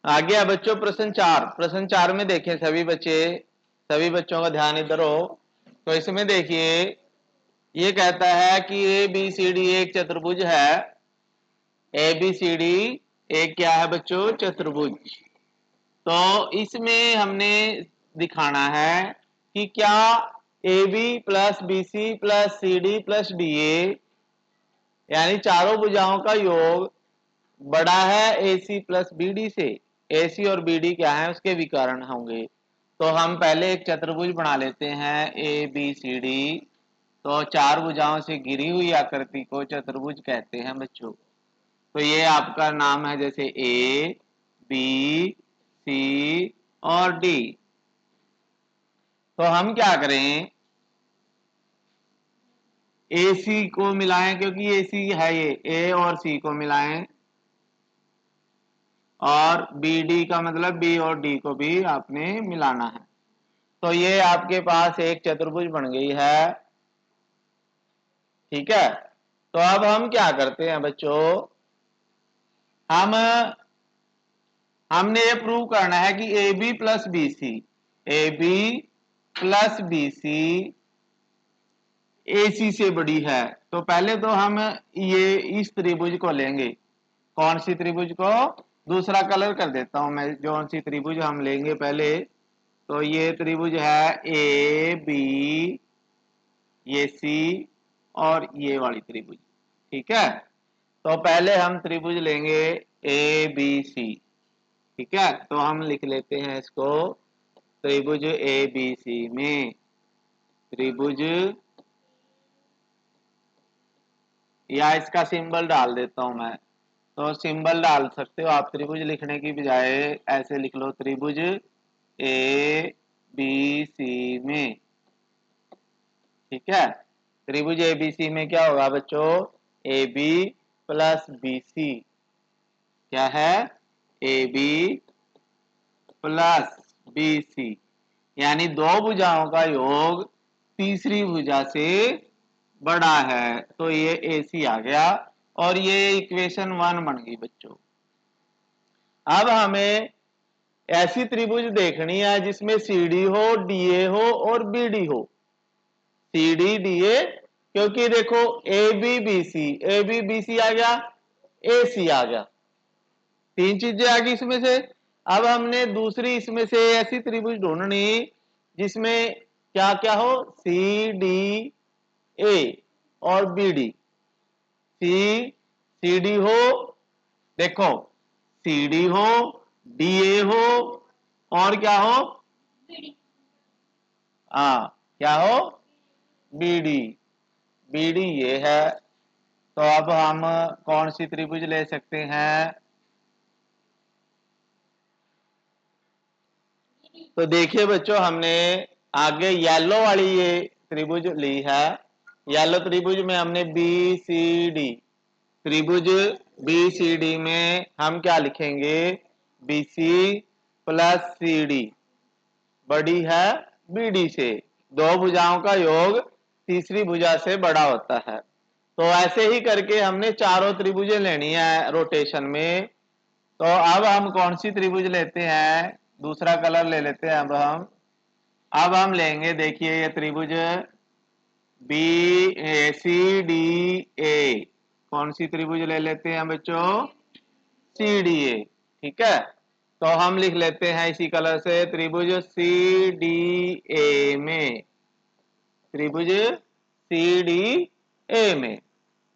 आगे है बच्चों प्रश्न 4। प्रश्न 4 में देखें सभी बच्चों का ध्यान इधर हो। तो इसमें देखिए ये कहता है कि ए बी सी डी एक चतुर्भुज है। ए बी सी डी एक क्या है बच्चों? चतुर्भुज। तो इसमें हमने दिखाना है कि क्या A B plus B C plus C D plus D A यानी चारों भुजाओं का योग बड़ा है A C plus B D से। ए सी और बी डी क्या है? उसके विकर्ण होंगे। तो हम पहले एक चतुर्भुज बना लेते हैं ए बी सी डी। तो चार भुजाओं से घिरी हुई आकृति को चतुर्भुज कहते हैं बच्चों। तो ये आपका नाम है जैसे ए बी सी और डी। तो हम क्या करें? ए सी को मिलाएं क्योंकि ए सी है, ये ए और सी को मिलाएं, और बी डी का मतलब बी और डी को भी आपने मिलाना है। तो ये आपके पास एक चतुर्भुज बन गई है। ठीक है। तो अब हम क्या करते हैं बच्चों? हम हमने ये प्रूव करना है कि A B plus B C, A B plus B C A C से बड़ी है। तो पहले तो हम ये इस त्रिभुज को लेंगे। कौन सी त्रिभुज को? दूसरा कलर कर देता हूं मैं। जो सी त्रिभुज हम लेंगे पहले, तो ये त्रिभुज है ए बी, ये सी और ये वाली त्रिभुज। ठीक है। तो पहले हम त्रिभुज लेंगे ए बी सी। ठीक है। तो हम लिख लेते हैं इसको त्रिभुज ए बी सी में। त्रिभुज, या इसका सिंबल डाल देता हूं मैं। तो सिंबल डाल सकते हो आप त्रिभुज लिखने की बजाय, ऐसे लिख लो त्रिभुज ए बी सी में। ठीक है। त्रिभुज ए बी सी में क्या होगा बच्चों? A B plus B C क्या है? A B plus B C यानी दो भुजाओं का योग तीसरी भुजा से बड़ा है। तो ये ए सी आ गया और ये इक्वेशन 1 बन गई बच्चों। अब हमें ऐसी त्रिभुज देखनी है जिसमें सी डी हो, डी ए हो और बी डी हो। सी डी डी ए, क्योंकि देखो A B B C, A B B C आ गया, ए सी आ गया, तीन चीजें आ गई इसमें से। अब हमने दूसरी इसमें से ऐसी त्रिभुज ढूंढनी जिसमें क्या क्या हो? सी डी ए और बी डी। सी डी हो, देखो सी डी हो, डी ए हो और क्या हो? क्या हो? B D. बी डी ये है। तो अब हम कौन सी त्रिभुज ले सकते हैं? तो देखिए बच्चों, हमने आगे येलो वाली ये त्रिभुज ली है। येलो त्रिभुज में हमने बी सी डी, त्रिभुज बी सी डी में हम क्या लिखेंगे? B C plus C D बड़ी है बी डी से। दो भुजाओं का योग तीसरी भुजा से बड़ा होता है। तो ऐसे ही करके हमने चारों त्रिभुजें लेनी है रोटेशन में। तो अब हम कौन सी त्रिभुज लेते हैं? दूसरा कलर ले लेते हैं अब हम लेंगे, देखिए ये त्रिभुज बी ए सी डी ए। कौन सी त्रिभुज ले लेते हैं बच्चों? C D A. ठीक है। तो हम लिख लेते हैं इसी कलर से त्रिभुज सी डी ए में। त्रिभुज सी डी ए में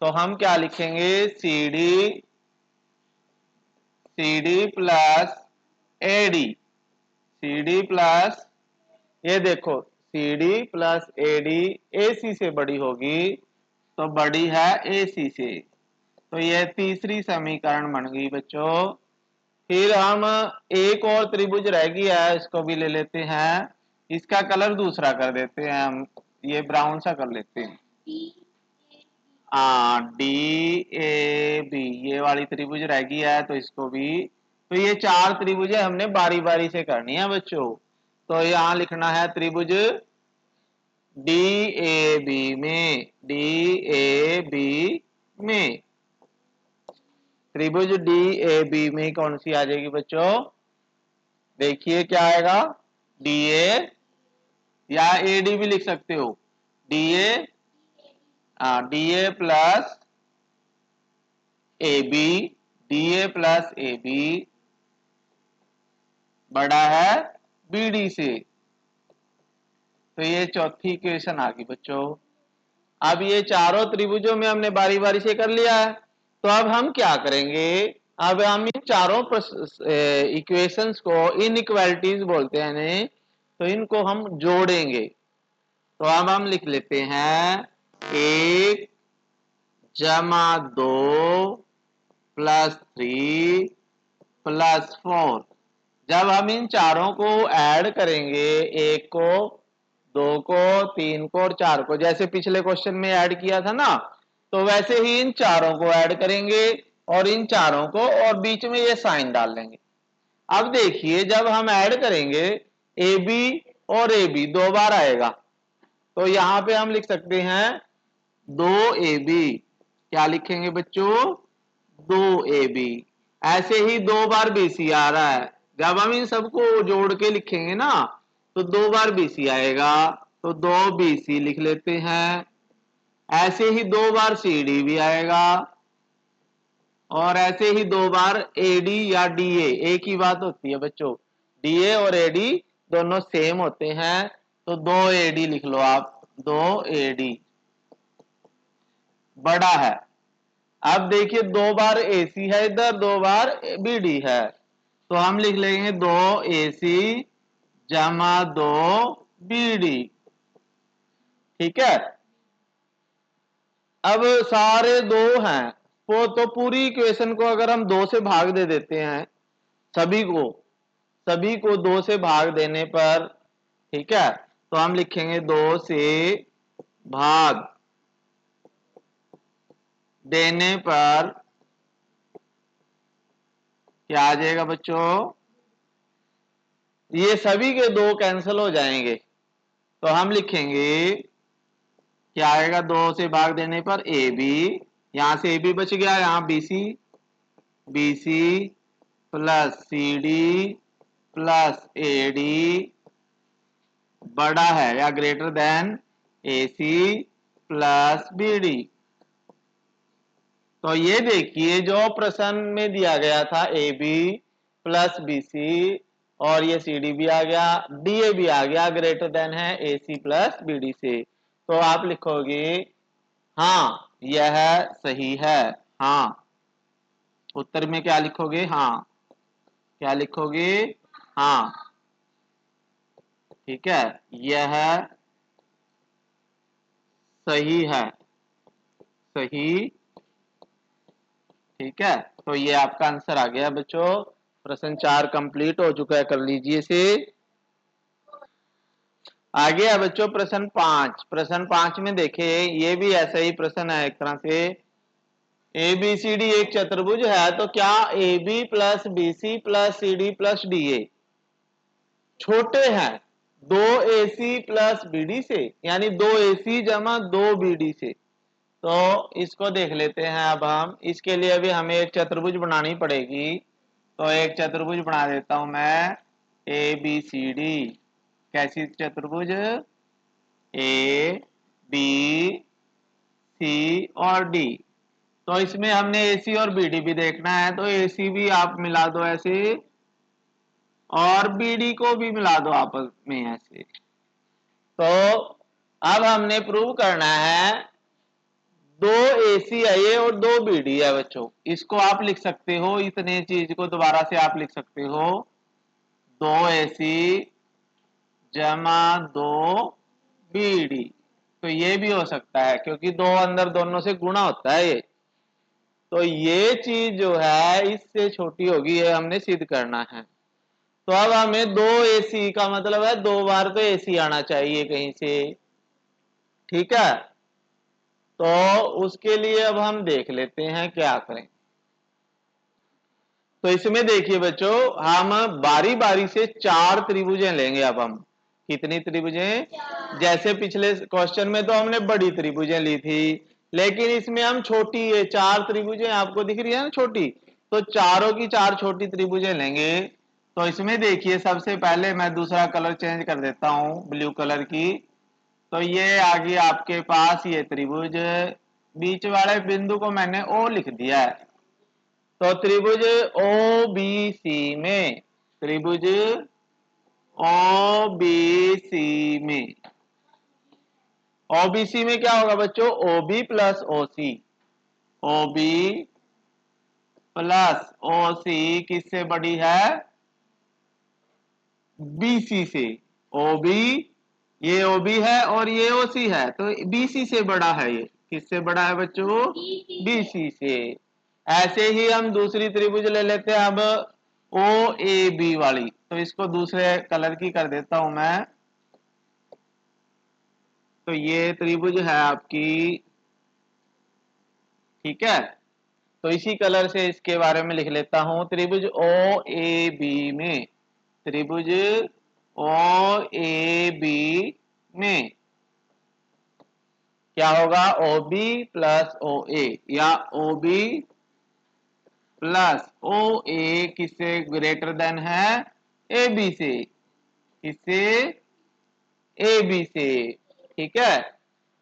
तो हम क्या लिखेंगे? C D plus A D. C D plus, ये देखो C D plus A D A C से बड़ी होगी, तो बड़ी है ए सी से। तो ये तीसरी समीकरण बन गई बच्चों। फिर हम एक और त्रिभुज रह गया है, इसको भी ले लेते हैं। इसका कलर दूसरा कर देते हैं हम, ये ब्राउन सा कर लेते हैं। डी ए बी ये वाली त्रिभुज रह गई है, तो इसको भी। तो ये चार त्रिभुज हमने बारी बारी से करनी है बच्चों। तो यहां लिखना है त्रिभुज डी ए बी में, डी ए बी में। त्रिभुज डी ए बी में कौन सी आ जाएगी बच्चों? देखिए क्या आएगा, डी ए, या ए डी भी लिख सकते हो, D A, D A plus A B, D A plus A B बड़ा है बी डी से। तो ये चौथी इक्वेशन आ गई बच्चों। अब ये चारों त्रिभुजों में हमने बारी बारी से कर लिया है, तो अब हम क्या करेंगे, अब हम इन चारों इक्वेशंस को इनइक्वालिटीज बोलते हैं इन्हें, तो इनको हम जोड़ेंगे। तो अब हम लिख लेते हैं 1 जमा 2 प्लस 3 प्लस 4। जब हम इन चारों को ऐड करेंगे, 1 को, 2 को, 3 को और 4 को, जैसे पिछले क्वेश्चन में ऐड किया था ना, तो वैसे ही इन चारों को ऐड करेंगे और इन चारों को, और बीच में ये साइन डाल लेंगे। अब देखिए जब हम ऐड करेंगे ए बी और ए बी 2 बार आएगा, तो यहां पे हम लिख सकते हैं 2ab। क्या लिखेंगे बच्चों? 2ab। ऐसे ही 2 बार bc आ रहा है, जब हम इन सबको जोड़ के लिखेंगे ना, तो 2 बार bc आएगा, तो 2bc लिख लेते हैं। ऐसे ही 2 बार cd भी आएगा, और ऐसे ही 2 बार AD या DA, एक ही बात होती है बच्चों, DA और AD दोनों सेम होते हैं, तो 2AD लिख लो आप, 2AD बड़ा है। अब देखिए 2 बार AC है इधर, 2 बार BD है, तो हम लिख लेंगे 2AC जमा 2BD। ठीक है, अब सारे 2 हैं, वो तो पूरी इक्वेशन को अगर हम 2 से भाग दे देते हैं, सभी को 2 से भाग देने पर, ठीक है, तो हम लिखेंगे 2 से भाग देने पर क्या आ जाएगा बच्चों? ये सभी के 2 कैंसिल हो जाएंगे, तो हम लिखेंगे क्या आएगा, 2 से भाग देने पर ए बी, यहां से ए बी बच गया, यहां BC, BC plus CD plus AD बड़ा है या greater than AC plus BD। तो ये देखिए जो प्रश्न में दिया गया था AB प्लस BC, और ये CD भी आ गया, DA भी आ गया, ग्रेटर देन है AC प्लस BD से, तो आप लिखोगे हाँ यह सही है। हाँ, उत्तर में क्या लिखोगे? हाँ, क्या लिखोगे? हाँ, ठीक है, यह सही है, सही, ठीक है। तो ये आपका आंसर आ गया बच्चों। प्रश्न 4 कंप्लीट हो चुका है, कर लीजिए इसे। आगे है बच्चों प्रश्न 5। प्रश्न 5 में देखिए, ये भी ऐसा ही प्रश्न है एक तरह से। ए बी सी डी एक चतुर्भुज है, तो क्या A B plus B C plus C D plus D A छोटे हैं 2AC प्लस BD से, यानी 2AC जमा 2BD से। तो इसको देख लेते हैं अब हम। इसके लिए अभी हमें एक चतुर्भुज बनानी पड़ेगी, तो एक चतुर्भुज बना देता हूं मैं, ABCD। कैसी चतुर्भुज? A B C और D। तो इसमें हमने AC और BD भी देखना है, तो AC भी आप मिला दो ऐसे, और BD को भी मिला दो आपस में ऐसे। तो अब हमने प्रूव करना है 2AC है ये और 2BD है बच्चों। इसको आप लिख सकते हो, इतने चीज को दोबारा से आप लिख सकते हो, 2AC जमा 2BD। तो ये भी हो सकता है, क्योंकि 2 अंदर दोनों से गुणा होता है ये। तो ये चीज जो है इससे छोटी होगी, ये हमने सिद्ध करना है। तो अब हमें 2AC का मतलब है 2 बार तो AC आना चाहिए कहीं से, ठीक है। तो उसके लिए अब हम देख लेते हैं क्या करें। तो इसमें देखिए बच्चों, हम बारी बारी से 4 त्रिभुजें लेंगे। अब हम कितनी त्रिभुजें? जैसे पिछले क्वेश्चन में तो हमने बड़ी त्रिभुजें ली थी, लेकिन इसमें हम छोटी, ये 4 त्रिभुजें आपको दिख रही है ना छोटी, तो चारों की 4 छोटी त्रिभुजें लेंगे। तो इसमें देखिए सबसे पहले मैं दूसरा कलर चेंज कर देता हूं, ब्लू कलर की। तो ये आ गई आपके पास ये त्रिभुज, बीच वाले बिंदु को मैंने ओ लिख दिया है। तो त्रिभुज ओ बी सी में, त्रिभुज ओ बी सी में, ओबीसी में क्या होगा बच्चों, ओबी प्लस ओसी, ओबी प्लस ओसी किससे बड़ी है, बीसी से। ओबी, ये ओबी है और ये ओसी है, तो बीसी से बड़ा है। ये किससे बड़ा है बच्चों, बीसी से। ऐसे ही हम दूसरी त्रिभुज ले लेते हैं अब, ओ ए बी वाली। तो इसको दूसरे कलर की कर देता हूं मैं। तो ये त्रिभुज है आपकी, ठीक है। तो इसी कलर से इसके बारे में लिख लेता हूं, त्रिभुज ओ ए बी में, त्रिभुज ओ ए बी में क्या होगा, ओ बी प्लस ओ ए, या ओ बी प्लस ओ ए किससे ग्रेटर देन है, ए बी से, किससे, ए बी से, ठीक है।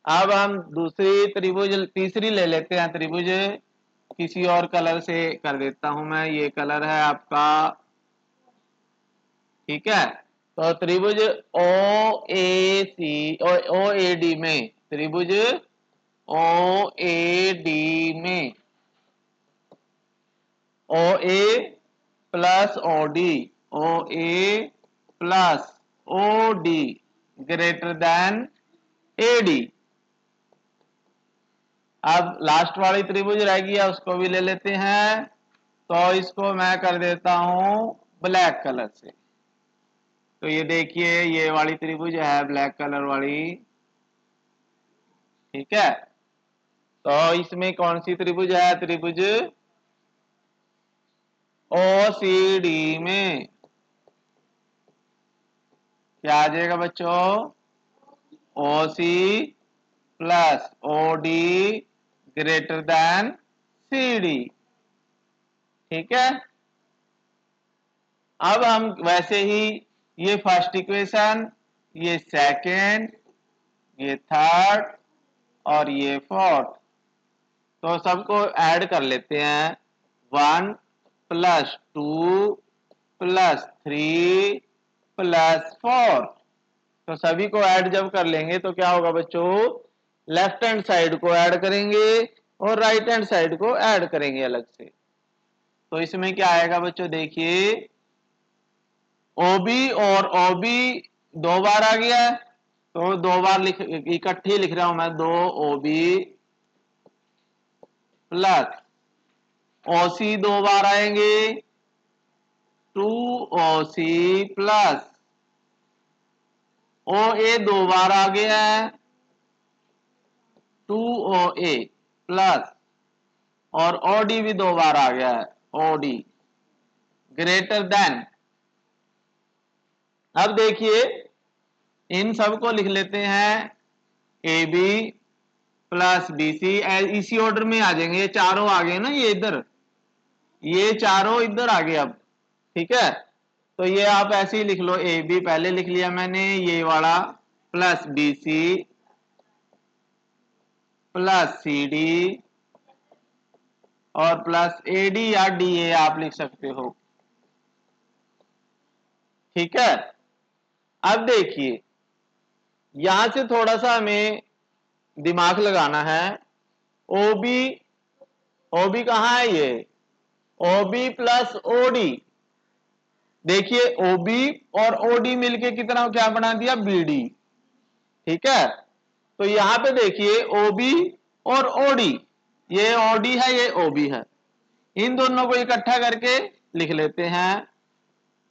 अब हम दूसरी त्रिभुज, तीसरी ले लेते हैं त्रिभुज, किसी और कलर से कर देता हूं मैं, ये कलर है आपका, ठीक है। तो त्रिभुज ओ ए सी, ओ ए डी में, त्रिभुज ओ ए डी में, O A plus O D, O A plus O D greater than A D. अब लास्ट वाली त्रिभुज रह गई है, उसको भी ले लेते हैं। तो इसको मैं कर देता हूं ब्लैक कलर से। तो ये देखिए ये वाली त्रिभुज है ब्लैक कलर वाली, ठीक है। तो इसमें कौन सी त्रिभुज है, त्रिभुज ओ सी डी में क्या आ जाएगा बच्चों, O C plus O D greater than C D, ठीक है। अब हम वैसे ही ये फर्स्ट इक्वेशन, ये सेकंड, ये थर्ड और ये फोर्थ, तो सबको ऐड कर लेते हैं। 1 प्लस 2 प्लस 3 प्लस 4, तो सभी को ऐड जब कर लेंगे तो क्या होगा बच्चों, लेफ्ट हैंड साइड को ऐड करेंगे और राइट हैंड साइड को ऐड करेंगे अलग से। तो इसमें क्या आएगा बच्चों, देखिए ओबी और ओबी 2 बार आ गया है, तो 2 बार इकट्ठे लिख रहा हूं मैं, 2 ओबी प्लस ओसी 2 बार आएंगे, 2 ओसी प्लस ओ ए 2 बार आ गया है, 2 ओ ए प्लस, और ओडी भी 2 बार आ गया है, ओडी ग्रेटर देन। अब देखिए इन सबको लिख लेते हैं, A B plus B C, इसी ऑर्डर में आ जाएंगे, ये चारों आ गए ना, ये इधर, ये चारों इधर आ गए अब, ठीक है। तो ये आप ऐसे ही लिख लो, ए बी पहले लिख लिया मैंने ये वाला, plus B C plus C D और प्लस ए डी या डी ए आप लिख सकते हो, ठीक है। अब देखिए यहां से थोड़ा सा हमें दिमाग लगाना है। ओबी, ओबी कहां है ये, ओबी प्लस ओडी, देखिए ओबी और ओडी मिलके कितना क्या बना दिया, बीडी, ठीक है। तो यहां पे देखिए ओबी और ओडी, ये ओडी है ये ओबी है, इन दोनों को इकट्ठा करके लिख लेते हैं,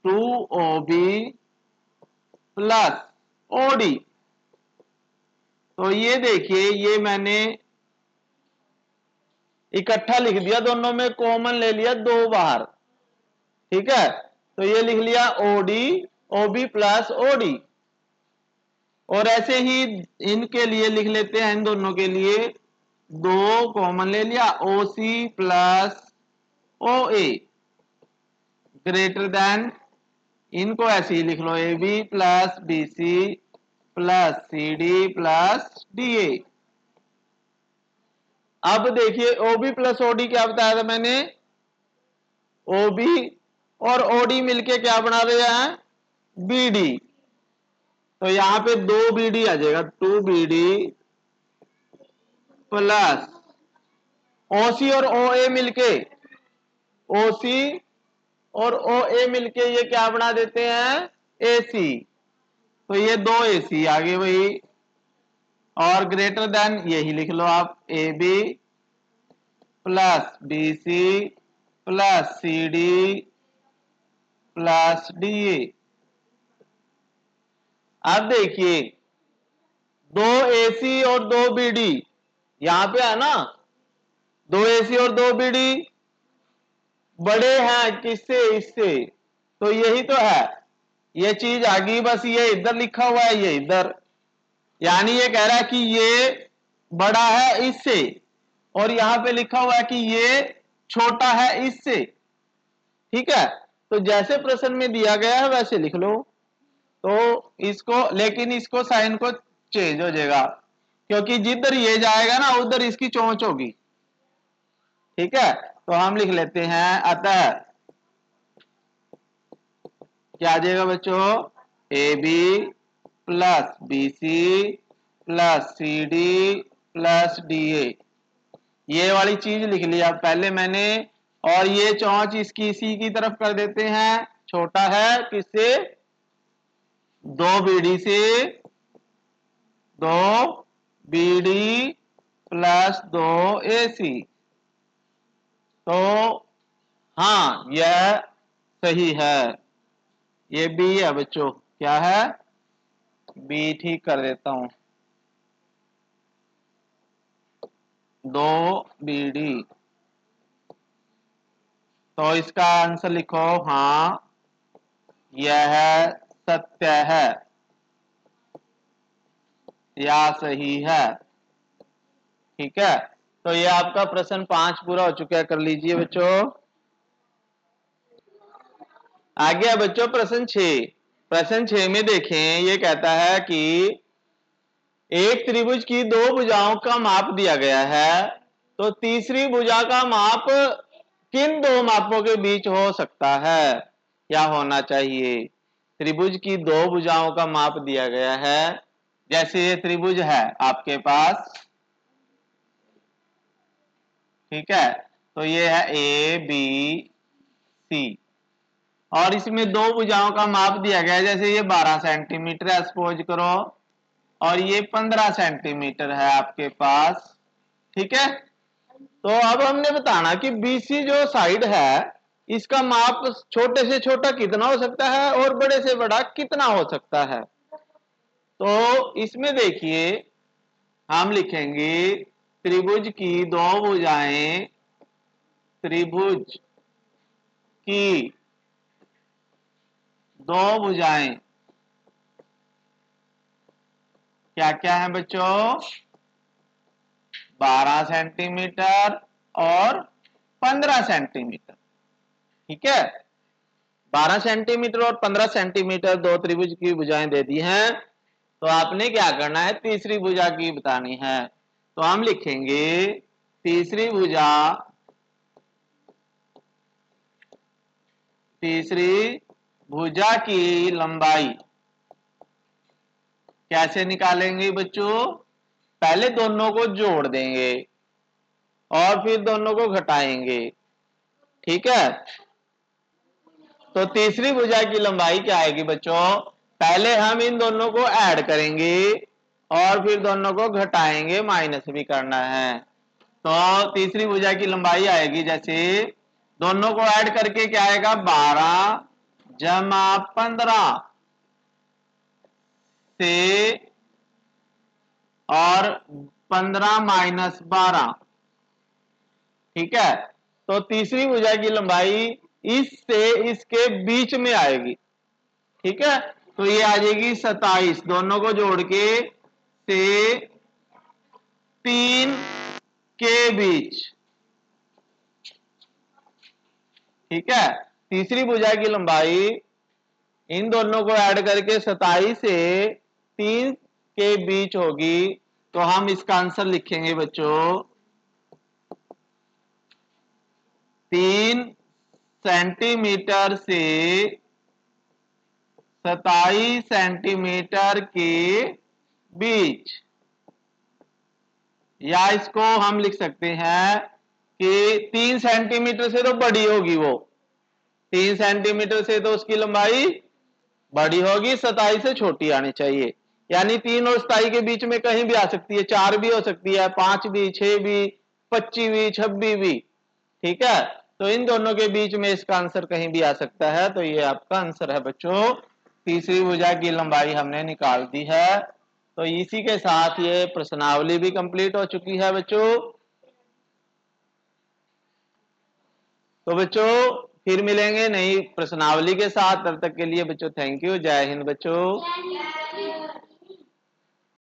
2OB प्लस ओडी। तो ये देखिए ये मैंने इकट्ठा लिख दिया, दोनों में कॉमन ले लिया 2 बार, ठीक है। तो ये लिख लिया ओडी, ओबी प्लस ओडी। और ऐसे ही इनके लिए लिख लेते हैं, इन दोनों के लिए दो कॉमन ले लिया, O C plus O A greater than, इनको ऐसे ही लिख लो, A B plus B C plus C D plus D A. अब देखिए ओबी प्लस ओडी क्या बताया था मैंने, ओबी और ओडी मिलके क्या बना रहे हैं, बीडी। तो यहां पे दो बीडी आ जाएगा, टू बीडी प्लस ओसी और ओ ए मिलके, ओसी और ओ ए मिलके ये क्या बना देते हैं, एसी। तो ये दो एसी आ गए वही, और ग्रेटर देन यही लिख लो आप, A B plus B C plus C D plus D A. अब देखिए दो एसी और दो बीडी यहां पे है ना, दो एसी और दो बीडी बड़े हैं किससे, इससे, तो यही तो है, ये चीज आ गई, बस ये इधर लिखा हुआ है, ये इधर, यानी ये कह रहा है कि ये बड़ा है इससे, और यहां पे लिखा हुआ है कि ये छोटा है इससे। ठीक है, तो जैसे प्रश्न में दिया गया है वैसे लिख लो। तो इसको, लेकिन इसको साइन को चेंज हो जाएगा, क्योंकि जिधर ये जाएगा ना उधर इसकी चोंच होगी। ठीक है, तो हम लिख लेते हैं, अतः क्या आ जाएगा बच्चों, A B plus B C plus C D plus D A, ये वाली चीज लिख लिया पहले मैंने, और ये चौंच इसकी सी की तरफ कर देते हैं, छोटा है किससे, दो बीडी से, दो बीडी प्लस दो एसी। तो हाँ यह सही है, ये बी है बच्चों, क्या है, बी ठीक कर देता हूं, दो बीडी। तो इसका आंसर लिखो, हाँ यह सत्य है या सही है। ठीक है, तो ये आपका प्रश्न 5 पूरा हो चुका है, कर लीजिए बच्चों। आगे है बच्चों प्रश्न 6। प्रश्न 6 में देखें, ये कहता है कि एक त्रिभुज की दो भुजाओं का माप दिया गया है, तो तीसरी भुजा का माप किन दो मापों के बीच हो सकता है या होना चाहिए। त्रिभुज की दो भुजाओं का माप दिया गया है, जैसे ये त्रिभुज है आपके पास, ठीक है, तो ये है ए बी सी, और इसमें दो भुजाओं का माप दिया गया है, जैसे ये 12 सेंटीमीटर है सपोज करो, और ये 15 सेंटीमीटर है आपके पास। ठीक है, तो अब हमने बताना कि बीसी जो साइड है इसका माप छोटे से छोटा कितना हो सकता है और बड़े से बड़ा कितना हो सकता है। तो इसमें देखिए हम लिखेंगे त्रिभुज की दो भुजाएं, त्रिभुज की दो भुजाएं क्या क्या है बच्चों, 12 सेंटीमीटर और 15 सेंटीमीटर। ठीक है, 12 सेंटीमीटर और 15 सेंटीमीटर दो त्रिभुज की भुजाएं दे दी हैं, तो आपने क्या करना है, तीसरी भुजा की बतानी है। तो हम लिखेंगे तीसरी भुजा, तीसरी भुजा की लंबाई कैसे निकालेंगे बच्चों, पहले दोनों को जोड़ देंगे और फिर दोनों को घटाएंगे। ठीक है, तो तीसरी भुजा की लंबाई क्या आएगी बच्चों, पहले हम इन दोनों को ऐड करेंगे और फिर दोनों को घटाएंगे, माइनस भी करना है। तो तीसरी भुजा की लंबाई आएगी, जैसे दोनों को ऐड करके क्या आएगा, 12 जमा 15 से, और 15 माइनस 12। ठीक है, तो तीसरी भुजा की लंबाई इससे इसके बीच में आएगी। ठीक है, तो ये आ जाएगी 27, दोनों को जोड़ के से 3 के बीच। ठीक है, तीसरी भुजा की लंबाई इन दोनों को ऐड करके 27 से 3 के बीच होगी, तो हम इसका आंसर लिखेंगे बच्चों 3 सेंटीमीटर से 27 सेंटीमीटर के बीच। या इसको हम लिख सकते हैं कि 3 सेंटीमीटर से तो बड़ी होगी वो, 3 सेंटीमीटर से तो उसकी लंबाई बड़ी होगी, 27 से छोटी आनी चाहिए। यानी 3 और 27 के बीच में कहीं भी आ सकती है, 4 भी हो सकती है, 5 भी, 6 भी, 25 भी, 26 भी। ठीक है, तो इन दोनों के बीच में इसका आंसर कहीं भी आ सकता है, तो ये आपका आंसर है बच्चों। तीसरी भुजा की लंबाई हमने निकाल दी है। तो इसी के साथ ये प्रश्नावली भी कंप्लीट हो चुकी है बच्चों। तो बच्चों फिर मिलेंगे नई प्रश्नावली के साथ, तब तक के लिए बच्चों थैंक यू, जय हिंद बच्चों।